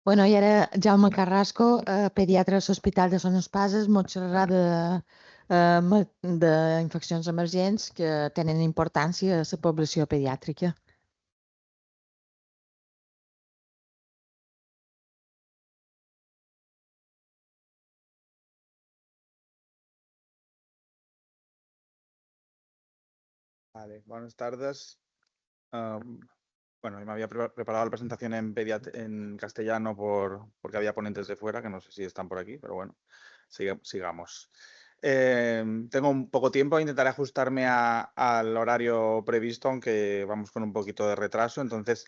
Bueno, i ara Jaume Carrasco, pediatre a l'Hospital de Son Espases, mos xerrarà d'infeccions emergents que tenen importància a la població pediàtrica. Vale, buenas tardes. Bueno, me había preparado la presentación en castellano porque había ponentes de fuera, que no sé si están por aquí, pero bueno, sigamos. Tengo un poco tiempo, intentaré ajustarme al horario previsto, aunque vamos con un poquito de retraso. Entonces,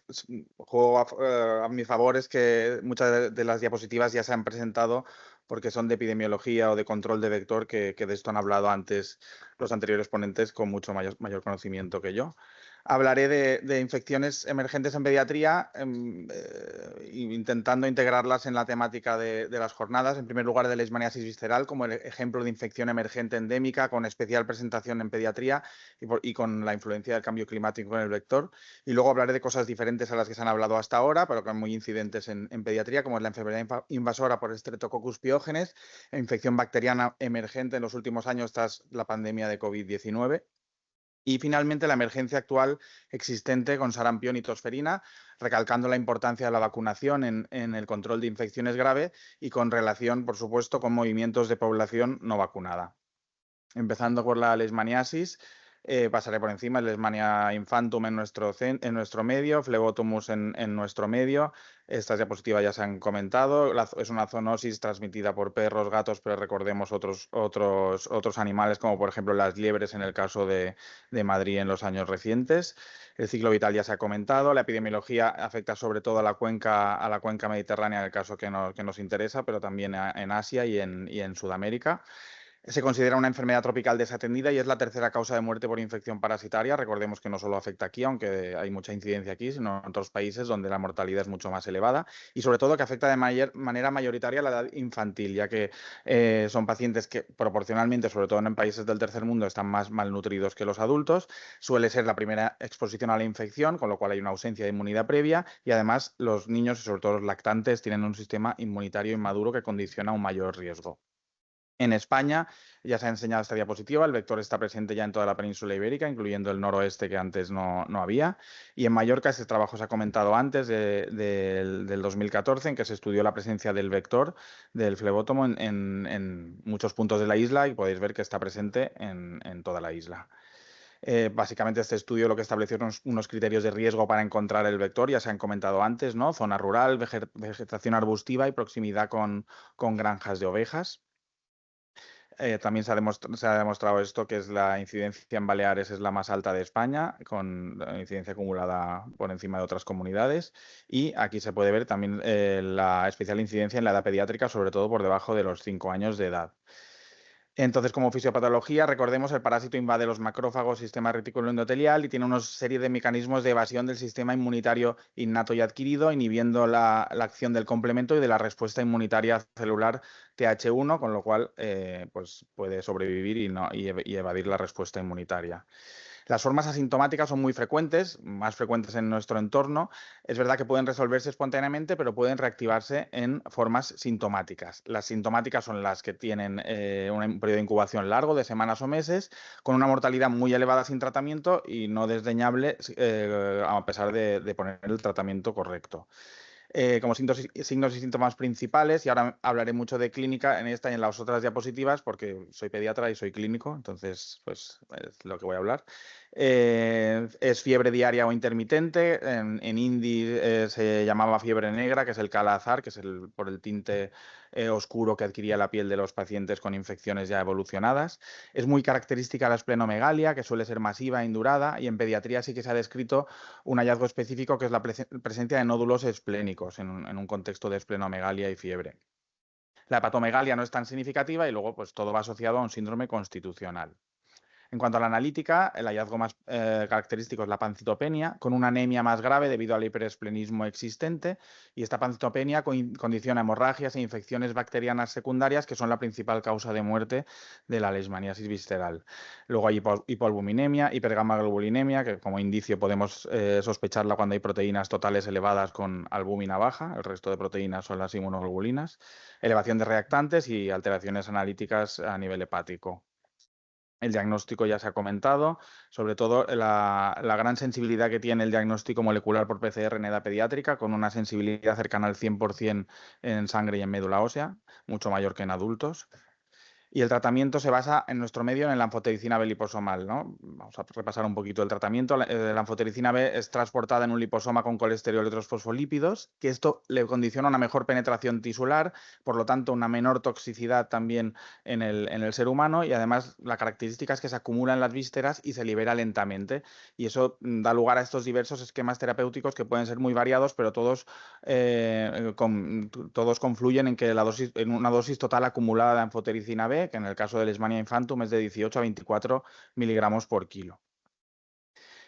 juego a mi favor es que muchas de las diapositivas ya se han presentado porque son de epidemiología o de control de vector, que de esto han hablado antes los anteriores ponentes con mucho mayor conocimiento que yo. Hablaré de infecciones emergentes en pediatría, intentando integrarlas en la temática de las jornadas. En primer lugar, de leishmaniasis visceral como el ejemplo de infección emergente endémica con especial presentación en pediatría y con la influencia del cambio climático en el vector. Y luego hablaré de cosas diferentes a las que se han hablado hasta ahora, pero que son muy incidentes en pediatría, como es la enfermedad invasora por Streptococcus pyogenes, infección bacteriana emergente en los últimos años tras la pandemia de COVID-19. Y finalmente la emergencia actual existente con sarampión y tosferina, recalcando la importancia de la vacunación en el control de infecciones graves y con relación, por supuesto, con movimientos de población no vacunada. Empezando por la leishmaniasis, pasaré por encima, Leishmania infantum en nuestro medio, Phlebotomus en nuestro medio. Estas diapositivas ya se han comentado. Es una zoonosis transmitida por perros, gatos, pero recordemos otros animales, como por ejemplo las liebres en el caso de Madrid en los años recientes. El ciclo vital ya se ha comentado. La epidemiología afecta sobre todo a la cuenca mediterránea, en el caso que nos interesa, pero también en Asia y en Sudamérica. Se considera una enfermedad tropical desatendida y es la tercera causa de muerte por infección parasitaria. Recordemos que no solo afecta aquí, aunque hay mucha incidencia aquí, sino en otros países donde la mortalidad es mucho más elevada, y sobre todo que afecta de manera mayoritaria a la edad infantil, ya que son pacientes que proporcionalmente, sobre todo en países del tercer mundo, están más malnutridos que los adultos. Suele ser la primera exposición a la infección, con lo cual hay una ausencia de inmunidad previa, y además los niños y sobre todo los lactantes tienen un sistema inmunitario inmaduro que condiciona un mayor riesgo. En España, ya se ha enseñado esta diapositiva, el vector está presente ya en toda la península ibérica, incluyendo el noroeste que antes no había. Y en Mallorca, este trabajo se ha comentado antes del 2014, en que se estudió la presencia del vector, del flebótomo, en muchos puntos de la isla, y podéis ver que está presente en toda la isla. Básicamente este estudio lo que estableció unos criterios de riesgo para encontrar el vector, ya se han comentado antes, ¿no? Zona rural, vegetación arbustiva y proximidad con granjas de ovejas. También se ha demostrado esto, que es la incidencia en Baleares es la más alta de España, con la incidencia acumulada por encima de otras comunidades. Y aquí se puede ver también la especial incidencia en la edad pediátrica, sobre todo por debajo de los 5 años de edad. Entonces, como fisiopatología, recordemos, el parásito invade los macrófagos, sistema retículo endotelial, y tiene una serie de mecanismos de evasión del sistema inmunitario innato y adquirido, inhibiendo la acción del complemento y de la respuesta inmunitaria celular TH1, con lo cual pues puede sobrevivir y evadir la respuesta inmunitaria. Las formas asintomáticas son muy frecuentes, más frecuentes en nuestro entorno. Es verdad que pueden resolverse espontáneamente, pero pueden reactivarse en formas sintomáticas. Las sintomáticas son las que tienen un periodo de incubación largo, de semanas o meses, con una mortalidad muy elevada sin tratamiento y no desdeñable a pesar de poner el tratamiento correcto. Como signos y síntomas principales, y ahora hablaré mucho de clínica en esta y en las otras diapositivas, porque soy pediatra y soy clínico, entonces pues es lo que voy a hablar. Es fiebre diaria o intermitente, en INDI se llamaba fiebre negra, que es el cala-azar, que es por el tinte oscuro que adquiría la piel de los pacientes con infecciones ya evolucionadas. Es muy característica la esplenomegalia, que suele ser masiva e indurada, y en pediatría sí que se ha descrito un hallazgo específico, que es la presencia de nódulos esplénicos en un contexto de esplenomegalia y fiebre. La hepatomegalia no es tan significativa y luego pues todo va asociado a un síndrome constitucional. En cuanto a la analítica, el hallazgo más característico es la pancitopenia, con una anemia más grave debido al hiperesplenismo existente, y esta pancitopenia condiciona hemorragias e infecciones bacterianas secundarias que son la principal causa de muerte de la leishmaniasis visceral. Luego hay hipoalbuminemia, hipergamaglobulinemia, que como indicio podemos sospecharla cuando hay proteínas totales elevadas con albúmina baja, el resto de proteínas son las inmunoglobulinas, elevación de reactantes y alteraciones analíticas a nivel hepático. El diagnóstico ya se ha comentado, sobre todo la gran sensibilidad que tiene el diagnóstico molecular por PCR en edad pediátrica, con una sensibilidad cercana al 100% en sangre y en médula ósea, mucho mayor que en adultos. Y el tratamiento se basa en nuestro medio en la anfotericina B liposomal, ¿no? Vamos a repasar un poquito el tratamiento. La anfotericina B es transportada en un liposoma con colesterol y otros fosfolípidos, que esto le condiciona una mejor penetración tisular, por lo tanto una menor toxicidad también en el ser humano, y además la característica es que se acumula en las vísceras y se libera lentamente. Y eso da lugar a estos diversos esquemas terapéuticos que pueden ser muy variados, pero todos confluyen en que en una dosis total acumulada de anfotericina B, que en el caso de Leishmania infantum es de 18 a 24 miligramos por kilo.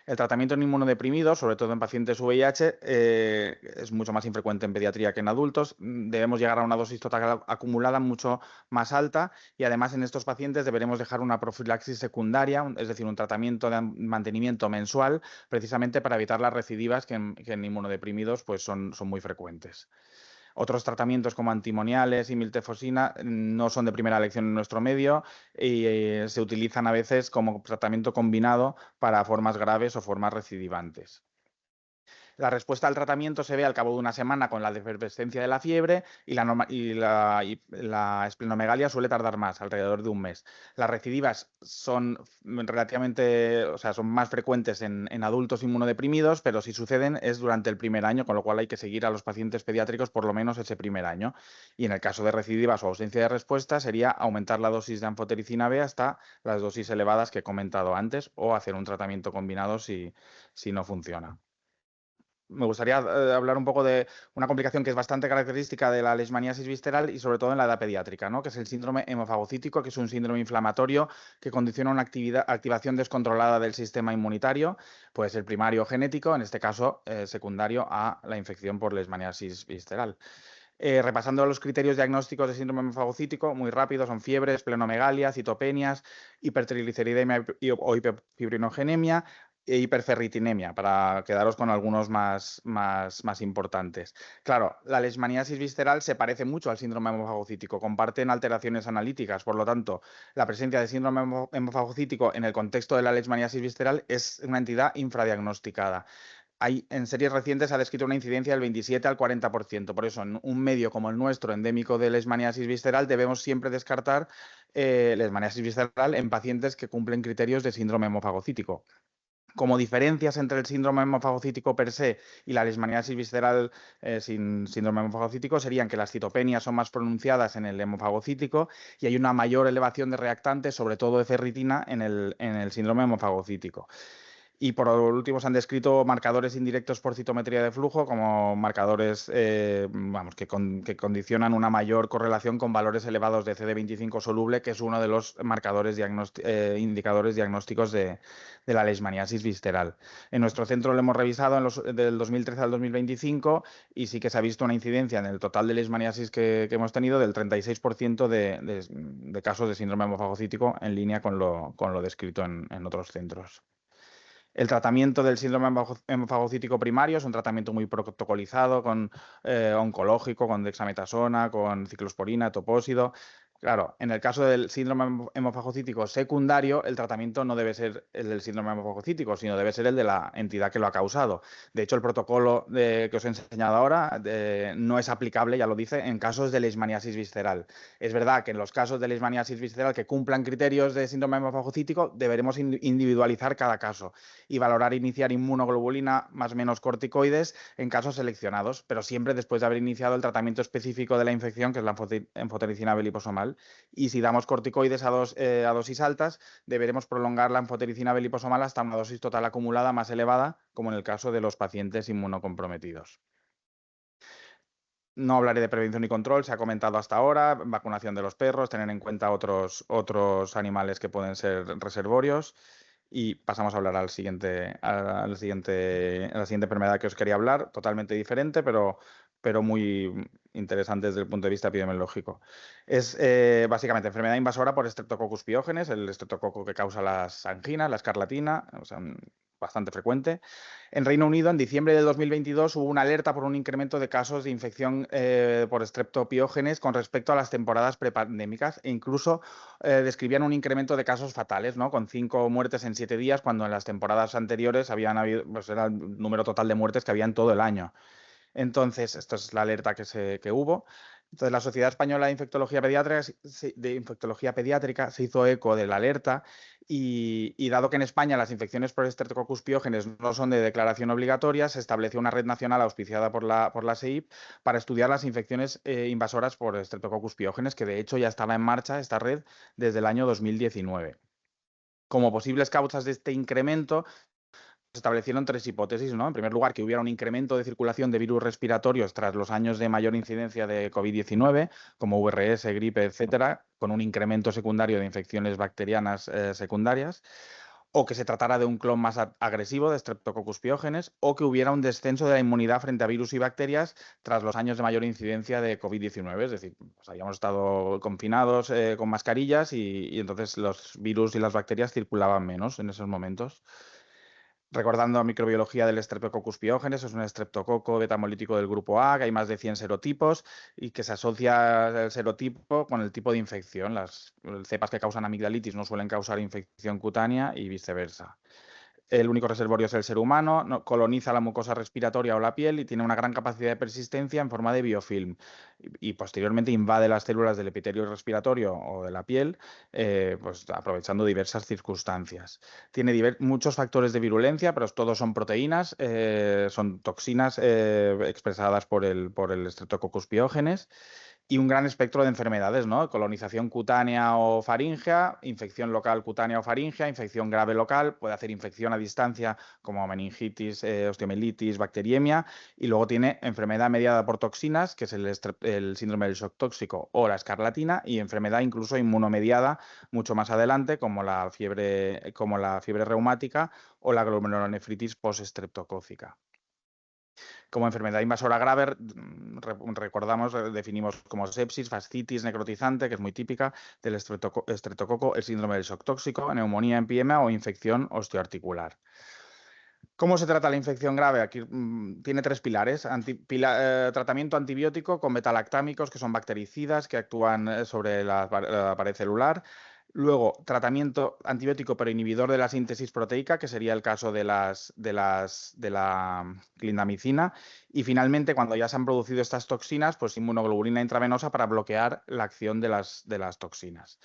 El tratamiento en inmunodeprimidos, sobre todo en pacientes VIH, es mucho más infrecuente en pediatría que en adultos. Debemos llegar a una dosis total acumulada mucho más alta, y además en estos pacientes deberemos dejar una profilaxis secundaria, es decir, un tratamiento de mantenimiento mensual, precisamente para evitar las recidivas que en inmunodeprimidos pues son muy frecuentes. Otros tratamientos como antimoniales y miltefosina no son de primera elección en nuestro medio y se utilizan a veces como tratamiento combinado para formas graves o formas recidivantes. La respuesta al tratamiento se ve al cabo de una semana con la efervescencia de la fiebre, y la esplenomegalia suele tardar más, alrededor de un mes. Las recidivas son relativamente, o sea, son más frecuentes en adultos inmunodeprimidos, pero si suceden es durante el primer año, con lo cual hay que seguir a los pacientes pediátricos por lo menos ese primer año. Y en el caso de recidivas o ausencia de respuesta sería aumentar la dosis de anfotericina B hasta las dosis elevadas que he comentado antes, o hacer un tratamiento combinado si no funciona. Me gustaría hablar un poco de una complicación que es bastante característica de la leishmaniasis visceral y sobre todo en la edad pediátrica, ¿no? Que es el síndrome hemofagocítico, que es un síndrome inflamatorio que condiciona una activación descontrolada del sistema inmunitario, puede ser primario o genético, en este caso secundario a la infección por leishmaniasis visceral. Repasando los criterios diagnósticos de síndrome hemofagocítico, muy rápido, son fiebre, esplenomegalia, citopenias, hipertrigliceridemia o hiperfibrinogenemia e hiperferritinemia, para quedaros con algunos más importantes. Claro, la leishmaniasis visceral se parece mucho al síndrome hemofagocítico, comparten alteraciones analíticas, por lo tanto, la presencia de síndrome hemofagocítico en el contexto de la leishmaniasis visceral es una entidad infradiagnosticada. En series recientes se ha descrito una incidencia del 27 al 40%. Por eso, en un medio como el nuestro, endémico de leishmaniasis visceral, debemos siempre descartar leishmaniasis visceral en pacientes que cumplen criterios de síndrome hemofagocítico. Como diferencias entre el síndrome hemofagocítico per se y la leishmaniasis visceral sin síndrome hemofagocítico serían que las citopenias son más pronunciadas en el hemofagocítico y hay una mayor elevación de reactantes, sobre todo de ferritina, en el síndrome hemofagocítico. Y por último se han descrito marcadores indirectos por citometría de flujo como marcadores que condicionan una mayor correlación con valores elevados de CD25 soluble, que es uno de los marcadores indicadores diagnósticos de la leishmaniasis visceral. En nuestro centro lo hemos revisado del 2013 al 2025 y sí que se ha visto una incidencia en el total de leishmaniasis que hemos tenido del 36% de casos de síndrome hemofagocítico, en línea con lo descrito en otros centros. El tratamiento del síndrome hemofagocítico primario es un tratamiento muy protocolizado, oncológico, con dexametasona, con ciclosporina, topósido. Claro, en el caso del síndrome hemofagocítico secundario, el tratamiento no debe ser el del síndrome hemofagocítico, sino debe ser el de la entidad que lo ha causado. De hecho, el protocolo que os he enseñado ahora no es aplicable, ya lo dice, en casos de leishmaniasis visceral. Es verdad que en los casos de leishmaniasis visceral que cumplan criterios de síndrome hemofagocítico, deberemos individualizar cada caso y valorar iniciar inmunoglobulina más o menos corticoides en casos seleccionados, pero siempre después de haber iniciado el tratamiento específico de la infección, que es la anfotericina B liposomal. Y si damos corticoides a dosis altas, deberemos prolongar la anfotericina B liposomal hasta una dosis total acumulada más elevada, como en el caso de los pacientes inmunocomprometidos. No hablaré de prevención y control, se ha comentado hasta ahora, vacunación de los perros, tener en cuenta otros animales que pueden ser reservorios. Y pasamos a hablar a la siguiente enfermedad que os quería hablar, totalmente diferente, pero muy interesante desde el punto de vista epidemiológico. Es básicamente enfermedad invasora por Streptococcus pyogenes, el estreptococo que causa las anginas, la escarlatina, o sea, bastante frecuente. En Reino Unido, en diciembre de 2022, hubo una alerta por un incremento de casos de infección por estreptopiógenes con respecto a las temporadas prepandémicas e incluso describían un incremento de casos fatales, ¿no? Con 5 muertes en 7 días, cuando en las temporadas anteriores habían habido, pues era el número total de muertes que había en todo el año. Entonces, esto es la alerta que hubo. Entonces, la Sociedad Española de Infectología Pediátrica se hizo eco de la alerta y dado que en España las infecciones por Streptococcus pyogenes no son de declaración obligatoria, se estableció una red nacional auspiciada por la SEIP para estudiar las infecciones invasoras por Streptococcus pyogenes, que de hecho ya estaba en marcha esta red desde el año 2019. Como posibles causas de este incremento, se establecieron 3 hipótesis, ¿no? En primer lugar, que hubiera un incremento de circulación de virus respiratorios tras los años de mayor incidencia de COVID-19, como VRS, gripe, etcétera, con un incremento secundario de infecciones bacterianas secundarias, o que se tratara de un clon más agresivo de Streptococcus pyogenes, o que hubiera un descenso de la inmunidad frente a virus y bacterias tras los años de mayor incidencia de COVID-19. Es decir, pues habíamos estado confinados con mascarillas y entonces los virus y las bacterias circulaban menos en esos momentos. Recordando a microbiología del Streptococcus pyogenes, es un estreptococo betamolítico del grupo A, que hay más de 100 serotipos y que se asocia el serotipo con el tipo de infección. Las cepas que causan amigdalitis no suelen causar infección cutánea y viceversa. El único reservorio es el ser humano, coloniza la mucosa respiratoria o la piel y tiene una gran capacidad de persistencia en forma de biofilm. Y posteriormente invade las células del epitelio respiratorio o de la piel, pues aprovechando diversas circunstancias. Tiene muchos factores de virulencia, pero todos son proteínas, son toxinas expresadas por el Streptococcus pyogenes. Y un gran espectro de enfermedades, ¿no? Colonización cutánea o faríngea, infección local cutánea o faríngea, infección grave local, puede hacer infección a distancia como meningitis, osteomielitis, bacteriemia, y luego tiene enfermedad mediada por toxinas, que es el síndrome del shock tóxico o la escarlatina, y enfermedad incluso inmunomediada mucho más adelante, como la fiebre reumática o la glomerulonefritis postestreptocócica. Como enfermedad invasora grave, recordamos, definimos como sepsis, fascitis necrotizante, que es muy típica del estreptococo, el síndrome del shock tóxico, neumonía, empiema o infección osteoarticular. ¿Cómo se trata la infección grave? Aquí tiene 3 pilares. Tratamiento antibiótico con betalactámicos, que son bactericidas que actúan sobre la pared celular. Luego, tratamiento antibiótico pero inhibidor de la síntesis proteica, que sería el caso de la clindamicina. Y finalmente, cuando ya se han producido estas toxinas, pues inmunoglobulina intravenosa para bloquear la acción de las toxinas.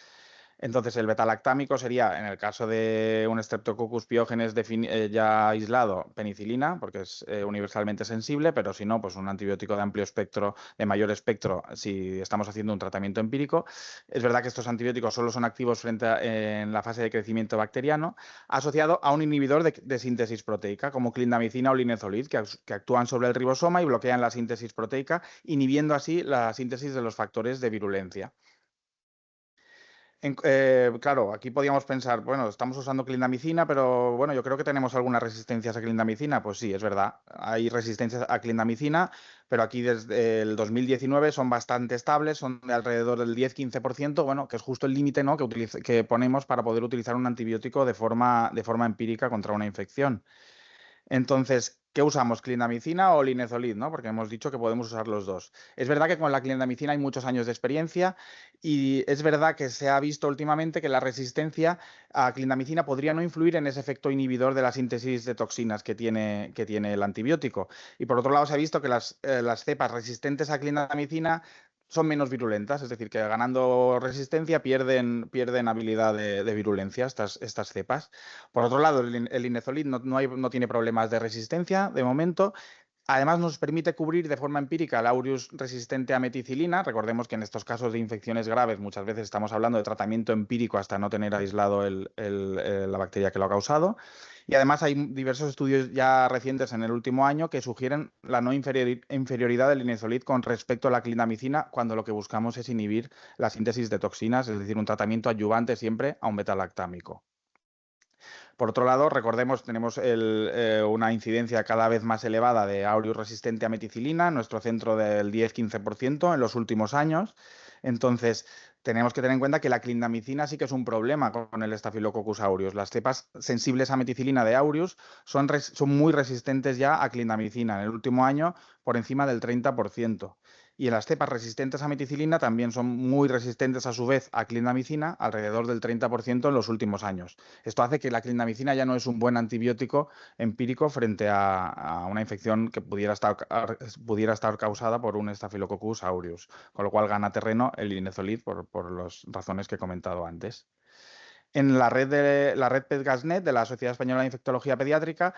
Entonces, el betalactámico sería, en el caso de un Streptococcus pyogenes ya aislado, penicilina, porque es universalmente sensible, pero si no, pues un antibiótico de amplio espectro, de mayor espectro, si estamos haciendo un tratamiento empírico. Es verdad que estos antibióticos solo son activos en la fase de crecimiento bacteriano, asociado a un inhibidor de síntesis proteica, como clindamicina o linezolid, que actúan sobre el ribosoma y bloquean la síntesis proteica, inhibiendo así la síntesis de los factores de virulencia. Claro, aquí podíamos pensar, bueno, estamos usando clindamicina, pero bueno, yo creo que tenemos algunas resistencias a clindamicina. Pues sí, es verdad, hay resistencias a clindamicina, pero aquí desde el 2019 son bastante estables, son de alrededor del 10-15%, bueno, que es justo el límite, ¿no?, que ponemos para poder utilizar un antibiótico de forma empírica contra una infección. Entonces, ¿qué usamos? ¿Clindamicina o linezolid, no? Porque hemos dicho que podemos usar los dos. Es verdad que con la clindamicina hay muchos años de experiencia y es verdad que se ha visto últimamente que la resistencia a clindamicina podría no influir en ese efecto inhibidor de la síntesis de toxinas que tiene el antibiótico. Y por otro lado, se ha visto que las cepas resistentes a clindamicina son menos virulentas, es decir, que ganando resistencia pierden habilidad de virulencia estas cepas. Por otro lado, el linezolid no tiene problemas de resistencia de momento. Además, nos permite cubrir de forma empírica el aureus resistente a meticilina. Recordemos que en estos casos de infecciones graves muchas veces estamos hablando de tratamiento empírico hasta no tener aislado la bacteria que lo ha causado. Y además hay diversos estudios ya recientes en el último año que sugieren la no inferioridad del linezolid con respecto a la clindamicina cuando lo que buscamos es inhibir la síntesis de toxinas, es decir, un tratamiento adyuvante siempre a un beta-lactámico. Por otro lado, recordemos, tenemos una incidencia cada vez más elevada de aureus resistente a meticilina, en nuestro centro del 10-15% en los últimos años. Entonces, tenemos que tener en cuenta que la clindamicina sí que es un problema con el Staphylococcus aureus. Las cepas sensibles a meticilina de aureus son muy resistentes ya a clindamicina. En el último año, por encima del 30%. Y en las cepas resistentes a meticilina también son muy resistentes a su vez a clindamicina, alrededor del 30% en los últimos años. Esto hace que la clindamicina ya no es un buen antibiótico empírico frente a una infección que pudiera estar causada por un Staphylococcus aureus, con lo cual gana terreno el linezolid por las razones que he comentado antes. En la red PEDGASNet de la Sociedad Española de Infectología Pediátrica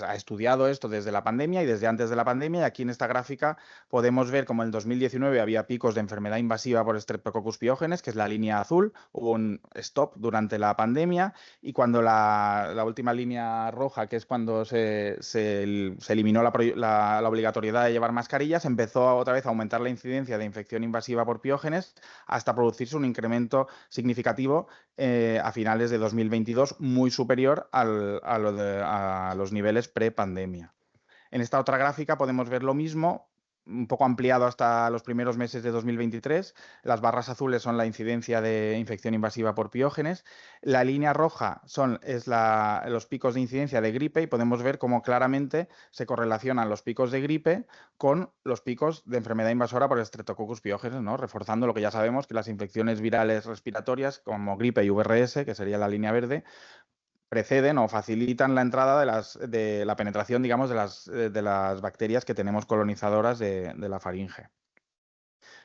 ha estudiado esto desde la pandemia y desde antes de la pandemia, y aquí en esta gráfica podemos ver cómo en 2019 había picos de enfermedad invasiva por Streptococcus pyogenes, que es la línea azul, hubo un stop durante la pandemia, y cuando la última línea roja, que es cuando se eliminó la obligatoriedad de llevar mascarillas, empezó otra vez a aumentar la incidencia de infección invasiva por piógenes hasta producirse un incremento significativo a finales de 2022 muy superior a los niveles pre-pandemia. En esta otra gráfica podemos ver lo mismo, un poco ampliado hasta los primeros meses de 2023. Las barras azules son la incidencia de infección invasiva por piógenes. La línea roja es los picos de incidencia de gripe, y podemos ver cómo claramente se correlacionan los picos de gripe con los picos de enfermedad invasora por Streptococcus pyogenes, ¿no? Reforzando lo que ya sabemos, que las infecciones virales respiratorias como gripe y VRS, que sería la línea verde, preceden o facilitan la entrada de la penetración, digamos, de las bacterias que tenemos colonizadoras de la faringe.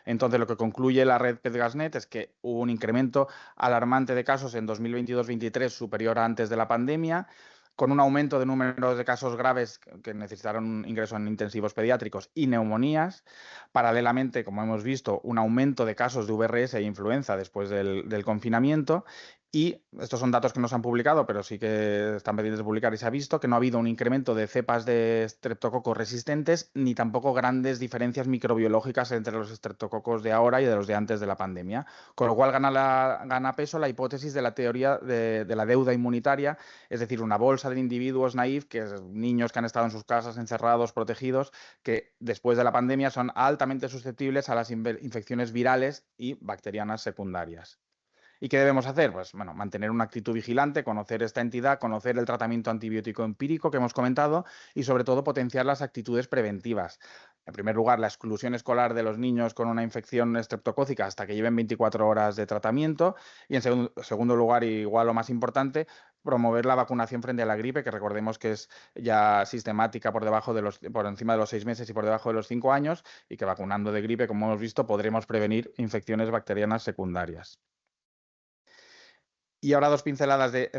Entonces, lo que concluye la red PEDGASNet es que hubo un incremento alarmante de casos en 2022-23 superior a antes de la pandemia, con un aumento de números de casos graves que necesitaron ingreso en intensivos pediátricos y neumonías. Paralelamente, como hemos visto, un aumento de casos de VRS e influenza después del confinamiento. Y estos son datos que no se han publicado, pero sí que están pendientes de publicar, y se ha visto que no ha habido un incremento de cepas de estreptococos resistentes ni tampoco grandes diferencias microbiológicas entre los estreptococos de ahora y de los de antes de la pandemia. Con lo cual gana peso la hipótesis de la teoría de la deuda inmunitaria, es decir, una bolsa de individuos naif, que es niños que han estado en sus casas encerrados, protegidos, que después de la pandemia son altamente susceptibles a las infecciones virales y bacterianas secundarias. ¿Y qué debemos hacer? Pues bueno, mantener una actitud vigilante, conocer esta entidad, conocer el tratamiento antibiótico empírico que hemos comentado y sobre todo potenciar las actitudes preventivas. En primer lugar, la exclusión escolar de los niños con una infección estreptocócica hasta que lleven 24 horas de tratamiento, y en segundo lugar, igual lo más importante, promover la vacunación frente a la gripe, que recordemos que es ya sistemática por encima de los 6 meses y por debajo de los 5 años, y que vacunando de gripe, como hemos visto, podremos prevenir infecciones bacterianas secundarias. Y ahora dos pinceladas de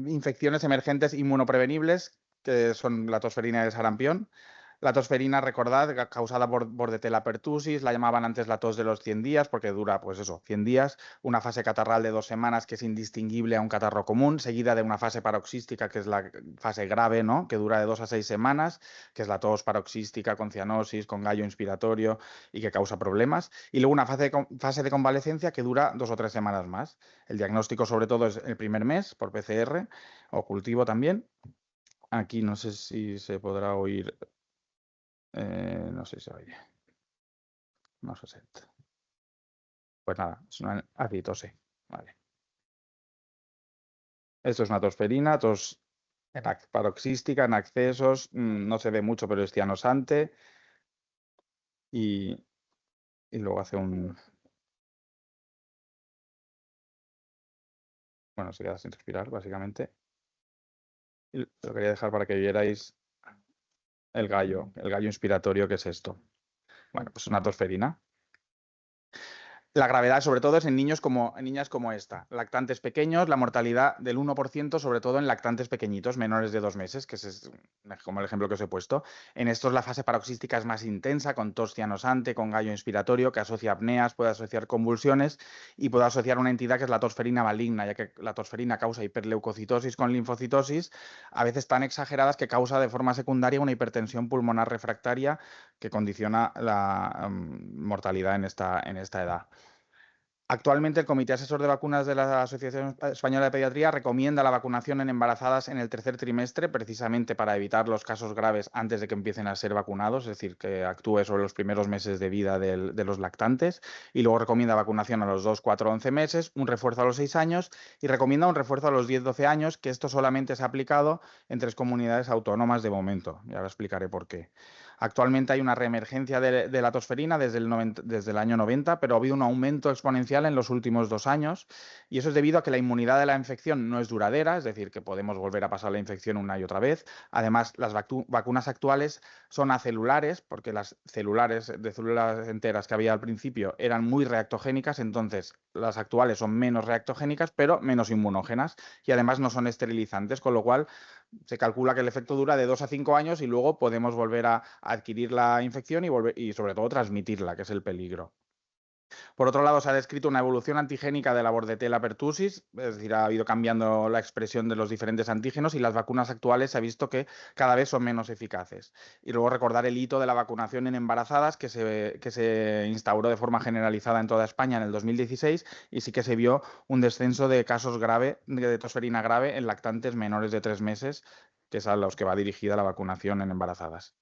infecciones emergentes inmunoprevenibles, que son la tosferina y el sarampión. La tosferina, recordad, causada por Bordetella pertussis, la llamaban antes la tos de los 100 días, porque dura, pues eso, 100 días, una fase catarral de 2 semanas que es indistinguible a un catarro común, seguida de una fase paroxística, que es la fase grave, ¿no?, que dura de 2 a 6 semanas, que es la tos paroxística con cianosis, con gallo inspiratorio y que causa problemas, y luego una fase de convalecencia que dura 2 o 3 semanas más. El diagnóstico sobre todo es el primer mes por PCR o cultivo también. Aquí no sé si se podrá oír. No sé si se oye. No se sent. Pues nada, es una acitose. Vale. Esto es una tosferina, tos paroxística, en accesos, no se ve mucho, pero es cianosante. Y luego hace un... Bueno, se queda sin respirar, básicamente. Y lo quería dejar para que vierais el gallo inspiratorio, que es esto. Bueno, pues una tosferina. La gravedad, sobre todo, es en niñas como esta. Lactantes pequeños, la mortalidad del 1%, sobre todo en lactantes pequeñitos, menores de 2 meses, que es como el ejemplo que os he puesto. En estos la fase paroxística es más intensa, con tos cianosante, con gallo inspiratorio, que asocia apneas, puede asociar convulsiones y puede asociar una entidad que es la tosferina maligna, ya que la tosferina causa hiperleucocitosis con linfocitosis, a veces tan exageradas que causa de forma secundaria una hipertensión pulmonar refractaria que condiciona la mortalidad en esta edad. Actualmente, el Comité Asesor de Vacunas de la Asociación Española de Pediatría recomienda la vacunación en embarazadas en el tercer trimestre, precisamente para evitar los casos graves antes de que empiecen a ser vacunados, es decir, que actúe sobre los primeros meses de vida de los lactantes. Y luego recomienda vacunación a los 2, 4, 11 meses, un refuerzo a los 6 años y recomienda un refuerzo a los 10, 12 años, que esto solamente se ha aplicado en 3 comunidades autónomas de momento. Y ahora explicaré por qué. Actualmente hay una reemergencia de la tosferina desde el año 90, pero ha habido un aumento exponencial en los últimos 2 años, y eso es debido a que la inmunidad de la infección no es duradera, es decir, que podemos volver a pasar la infección una y otra vez. Además, las vacunas actuales son acelulares, porque las celulares de células enteras que había al principio eran muy reactogénicas, entonces las actuales son menos reactogénicas, pero menos inmunógenas, y además no son esterilizantes, con lo cual se calcula que el efecto dura de 2 a 5 años y luego podemos volver a adquirir la infección y sobre todo transmitirla, que es el peligro. Por otro lado, se ha descrito una evolución antigénica de la Bordetella pertussis, es decir, ha ido cambiando la expresión de los diferentes antígenos y las vacunas actuales se ha visto que cada vez son menos eficaces. Y luego recordar el hito de la vacunación en embarazadas que se instauró de forma generalizada en toda España en el 2016 y sí que se vio un descenso de casos de tosferina grave en lactantes menores de 3 meses, que es a los que va dirigida la vacunación en embarazadas.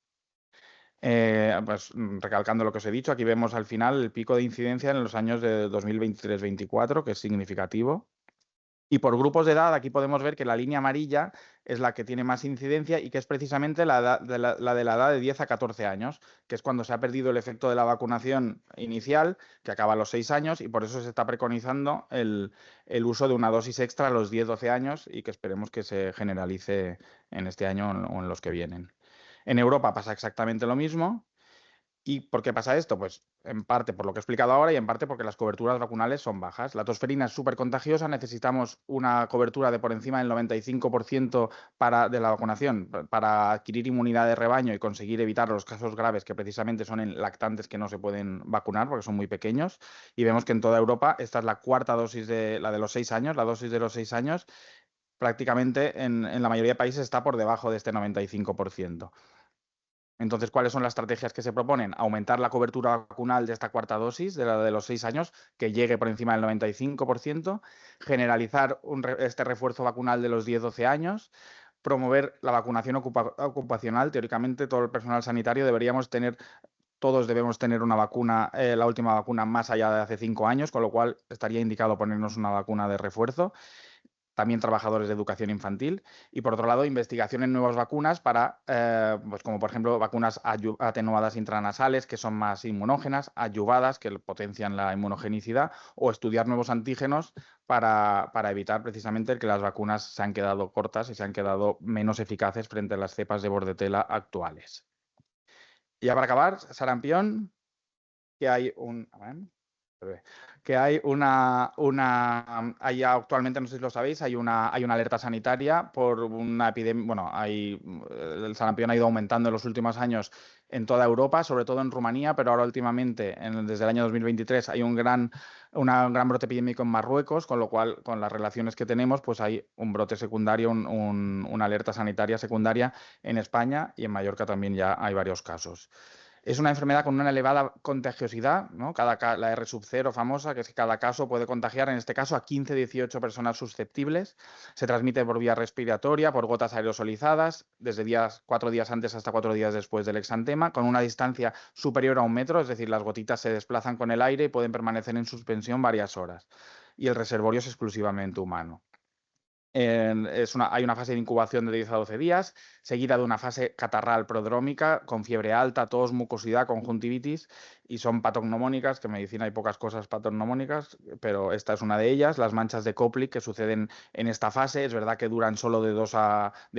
Recalcando lo que os he dicho, aquí vemos al final el pico de incidencia en los años de 2023-24, que es significativo. Y por grupos de edad, aquí podemos ver que la línea amarilla es la que tiene más incidencia y que es precisamente la de la edad de 10 a 14 años, que es cuando se ha perdido el efecto de la vacunación inicial, que acaba a los 6 años, y por eso se está preconizando el uso de una dosis extra a los 10-12 años y que esperemos que se generalice en este año o en los que vienen. En Europa pasa exactamente lo mismo. ¿Y por qué pasa esto? Pues en parte por lo que he explicado ahora y en parte porque las coberturas vacunales son bajas. La tosferina es súper contagiosa, necesitamos una cobertura de por encima del 95% de la vacunación para adquirir inmunidad de rebaño y conseguir evitar los casos graves que precisamente son en lactantes que no se pueden vacunar porque son muy pequeños. Y vemos que en toda Europa esta es la cuarta dosis la de los 6 años, la dosis de los 6 años, prácticamente en la mayoría de países está por debajo de este 95%. Entonces, ¿cuáles son las estrategias que se proponen? Aumentar la cobertura vacunal de esta cuarta dosis, de la de los 6 años, que llegue por encima del 95%, generalizar este refuerzo vacunal de los 10-12 años, promover la vacunación ocupacional. Teóricamente, todo el personal sanitario todos debemos tener una vacuna, la última vacuna más allá de hace 5 años, con lo cual estaría indicado ponernos una vacuna de refuerzo. También trabajadores de educación infantil y, por otro lado, investigación en nuevas vacunas pues como por ejemplo vacunas atenuadas intranasales, que son más inmunógenas, adyuvadas, que potencian la inmunogenicidad, o estudiar nuevos antígenos para evitar precisamente que las vacunas se han quedado cortas y se han quedado menos eficaces frente a las cepas de Bordetella actuales. Y ya para acabar, sarampión, que hay hay actualmente, no sé si lo sabéis, hay una alerta sanitaria por una epidemia. Bueno, el sarampión ha ido aumentando en los últimos años en toda Europa, sobre todo en Rumanía, pero ahora últimamente, desde el año 2023, hay un gran brote epidémico en Marruecos, con lo cual, con las relaciones que tenemos, pues hay un brote secundario, una alerta sanitaria secundaria en España, y en Mallorca también ya hay varios casos. Es una enfermedad con una elevada contagiosidad, ¿no? La R sub 0 famosa, que es que cada caso puede contagiar, en este caso, a 15-18 personas susceptibles. Se transmite por vía respiratoria, por gotas aerosolizadas, desde 4 días antes hasta 4 días después del exantema, con una distancia superior a 1 metro, es decir, las gotitas se desplazan con el aire y pueden permanecer en suspensión varias horas. Y el reservorio es exclusivamente humano. Hay una fase de incubación de 10 a 12 días, seguida de una fase catarral prodrómica con fiebre alta, tos, mucosidad, conjuntivitis, y son patognomónicas, que en medicina hay pocas cosas patognomónicas, pero esta es una de ellas. Las manchas de Koplik que suceden en esta fase, es verdad que duran solo de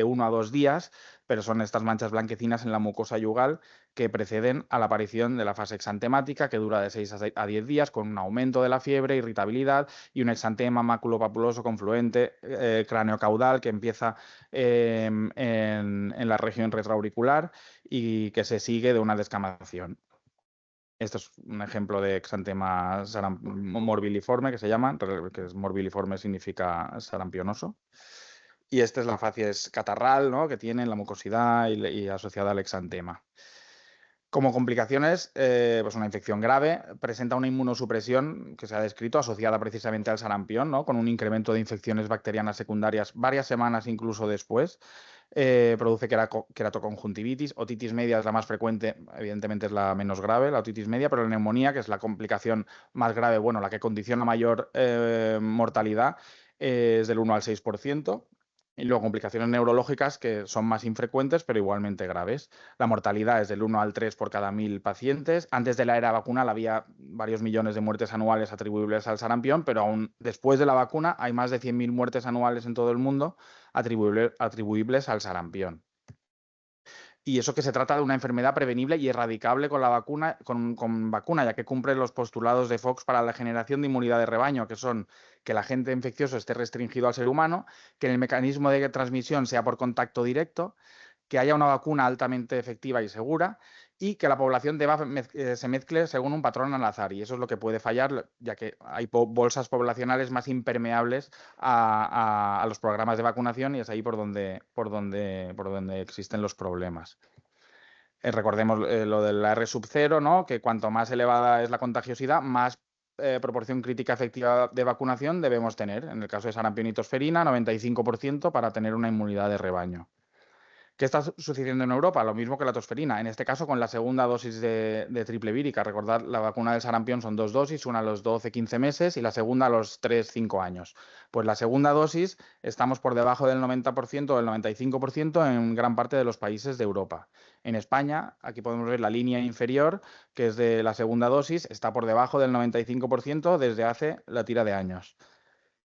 1 a 2 días, pero son estas manchas blanquecinas en la mucosa yugal que preceden a la aparición de la fase exantemática, que dura de 6 a 10 días, con un aumento de la fiebre, irritabilidad y un exantema maculopapuloso confluente cráneo-caudal que empieza en la región retroauricular y que se sigue de una descamación. Esto es un ejemplo de exantema morbiliforme, que se llama, que es morbiliforme significa sarampionoso. Y esta es la facies catarral, ¿no?, que tiene la mucosidad y asociada al exantema. Como complicaciones, pues una infección grave, presenta una inmunosupresión que se ha descrito asociada precisamente al sarampión, ¿no?, con un incremento de infecciones bacterianas secundarias varias semanas incluso después. Produce queratoconjuntivitis, otitis media es la más frecuente, evidentemente es la menos grave, la otitis media, pero la neumonía, que es la complicación más grave, bueno, la que condiciona mayor mortalidad, es del 1 al 6%. Y luego complicaciones neurológicas que son más infrecuentes, pero igualmente graves. La mortalidad es del 1 al 3 por cada 1000 pacientes. Antes de la era vacunal había varios millones de muertes anuales atribuibles al sarampión, pero aún después de la vacuna hay más de 100.000 muertes anuales en todo el mundo atribuibles al sarampión. Y eso que se trata de una enfermedad prevenible y erradicable con la vacuna, con vacuna, ya que cumple los postulados de Fox para la generación de inmunidad de rebaño, que son que el agente infeccioso esté restringido al ser humano, que el mecanismo de transmisión sea por contacto directo, que haya una vacuna altamente efectiva y segura y que la población se mezcle según un patrón al azar. Y eso es lo que puede fallar, ya que hay bolsas poblacionales más impermeables a los programas de vacunación y es ahí por donde existen los problemas. Recordemos lo del R sub 0, ¿no?, que cuanto más elevada es la contagiosidad, más proporción crítica efectiva de vacunación debemos tener. En el caso de sarampión y tosferina, 95% para tener una inmunidad de rebaño. ¿Qué está sucediendo en Europa? Lo mismo que la tosferina, en este caso con la segunda dosis de triple vírica. Recordad, la vacuna del sarampión son 2 dosis, una a los 12-15 meses y la segunda a los 3-5 años. Pues la segunda dosis estamos por debajo del 90% o del 95% en gran parte de los países de Europa. En España, aquí podemos ver la línea inferior, que es de la segunda dosis, está por debajo del 95% desde hace la tira de años.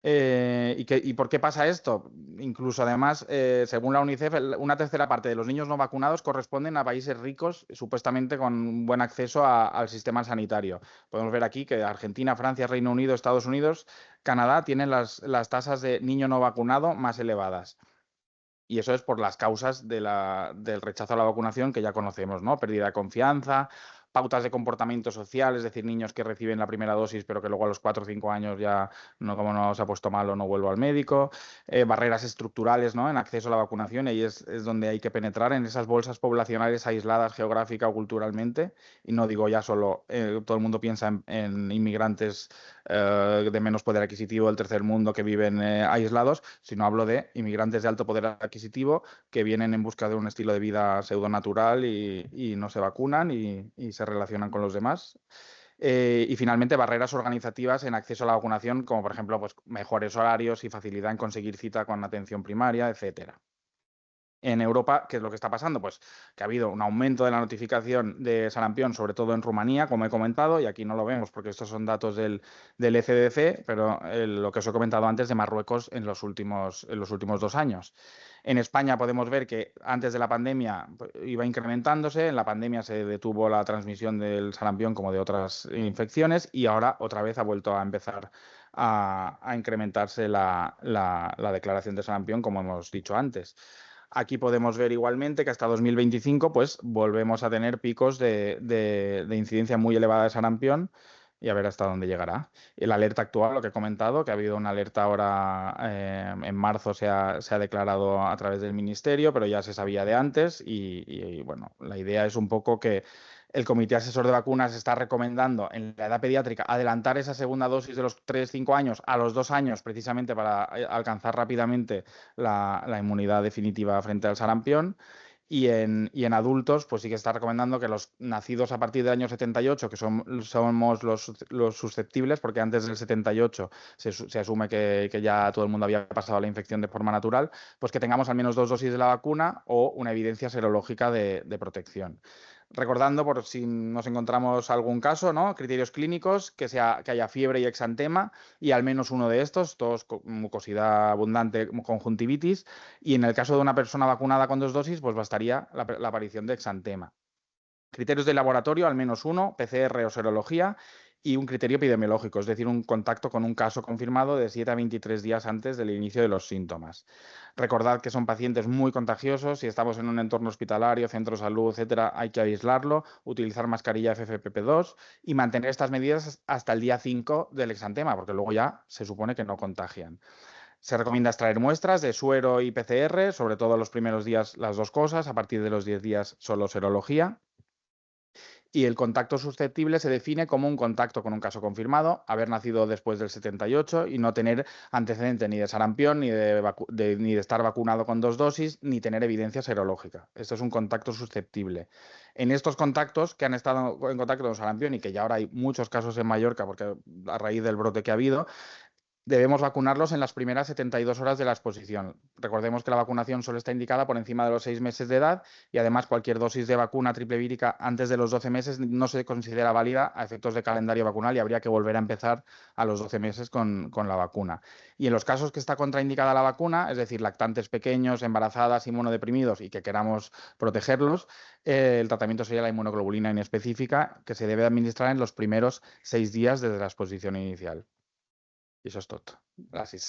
¿Y por qué pasa esto? Incluso además, según la UNICEF, una tercera parte de los niños no vacunados corresponden a países ricos, supuestamente con buen acceso al sistema sanitario. Podemos ver aquí que Argentina, Francia, Reino Unido, Estados Unidos, Canadá tienen las tasas de niño no vacunado más elevadas. Y eso es por las causas del rechazo a la vacunación que ya conocemos, ¿no? Pérdida de confianza, pautas de comportamiento social, es decir, niños que reciben la primera dosis pero que luego a los 4 o 5 años ya, como no se ha puesto malo, no vuelvo al médico, barreras estructurales, ¿no?, en acceso a la vacunación, y ahí es donde hay que penetrar en esas bolsas poblacionales aisladas geográfica o culturalmente, y no digo ya solo, todo el mundo piensa en inmigrantes de menos poder adquisitivo del tercer mundo que viven aislados, sino hablo de inmigrantes de alto poder adquisitivo que vienen en busca de un estilo de vida pseudonatural y no se vacunan y se relacionan con los demás. Y finalmente, barreras organizativas en acceso a la vacunación, como por ejemplo, pues, mejores horarios y facilidad en conseguir cita con atención primaria, etcétera. En Europa, ¿qué es lo que está pasando? Pues que ha habido un aumento de la notificación de sarampión, sobre todo en Rumanía, como he comentado, y aquí no lo vemos porque estos son datos del ECDC, pero lo que os he comentado antes de Marruecos en los últimos 2 años. En España podemos ver que antes de la pandemia iba incrementándose, en la pandemia se detuvo la transmisión del sarampión como de otras infecciones y ahora otra vez ha vuelto a empezar a incrementarse la declaración de sarampión, como hemos dicho antes. Aquí podemos ver igualmente que hasta 2025 pues, volvemos a tener picos de incidencia muy elevada de sarampión y a ver hasta dónde llegará. El alerta actual, lo que he comentado, que ha habido una alerta ahora en marzo, se ha declarado a través del Ministerio, pero ya se sabía de antes y bueno, la idea es un poco que el Comité Asesor de Vacunas está recomendando en la edad pediátrica adelantar esa segunda dosis de los 3-5 años a los 2 años, precisamente para alcanzar rápidamente la inmunidad definitiva frente al sarampión. Y en adultos, pues sí que está recomendando que los nacidos a partir del año 78, que somos los susceptibles, porque antes del 78 se asume que ya todo el mundo había pasado la infección de forma natural, pues que tengamos al menos 2 dosis de la vacuna o una evidencia serológica de protección. Recordando, por si nos encontramos algún caso, ¿no? Criterios clínicos, que haya fiebre y exantema, y al menos uno de estos, tos, mucosidad abundante, conjuntivitis, y en el caso de una persona vacunada con 2 dosis, pues bastaría la aparición de exantema. Criterios de laboratorio, al menos uno, PCR o serología, y un criterio epidemiológico, es decir, un contacto con un caso confirmado de 7 a 23 días antes del inicio de los síntomas. Recordad que son pacientes muy contagiosos, si estamos en un entorno hospitalario, centro de salud, etcétera, hay que aislarlo, utilizar mascarilla FFP2 y mantener estas medidas hasta el día 5 del exantema, porque luego ya se supone que no contagian. Se recomienda extraer muestras de suero y PCR, sobre todo los primeros días las dos cosas, a partir de los 10 días solo serología. Y el contacto susceptible se define como un contacto con un caso confirmado, haber nacido después del 78 y no tener antecedentes ni de sarampión, ni de estar vacunado con 2 dosis, ni tener evidencia serológica. Esto es un contacto susceptible. En estos contactos que han estado en contacto con sarampión y que ya ahora hay muchos casos en Mallorca, porque a raíz del brote que ha habido, debemos vacunarlos en las primeras 72 horas de la exposición. Recordemos que la vacunación solo está indicada por encima de los 6 meses de edad y además cualquier dosis de vacuna triple vírica antes de los 12 meses no se considera válida a efectos de calendario vacunal y habría que volver a empezar a los 12 meses con la vacuna. Y en los casos que está contraindicada la vacuna, es decir, lactantes pequeños, embarazadas, inmunodeprimidos y que queramos protegerlos, el tratamiento sería la inmunoglobulina inespecífica que se debe administrar en los primeros 6 días desde la exposición inicial. I això és tot. Gràcies.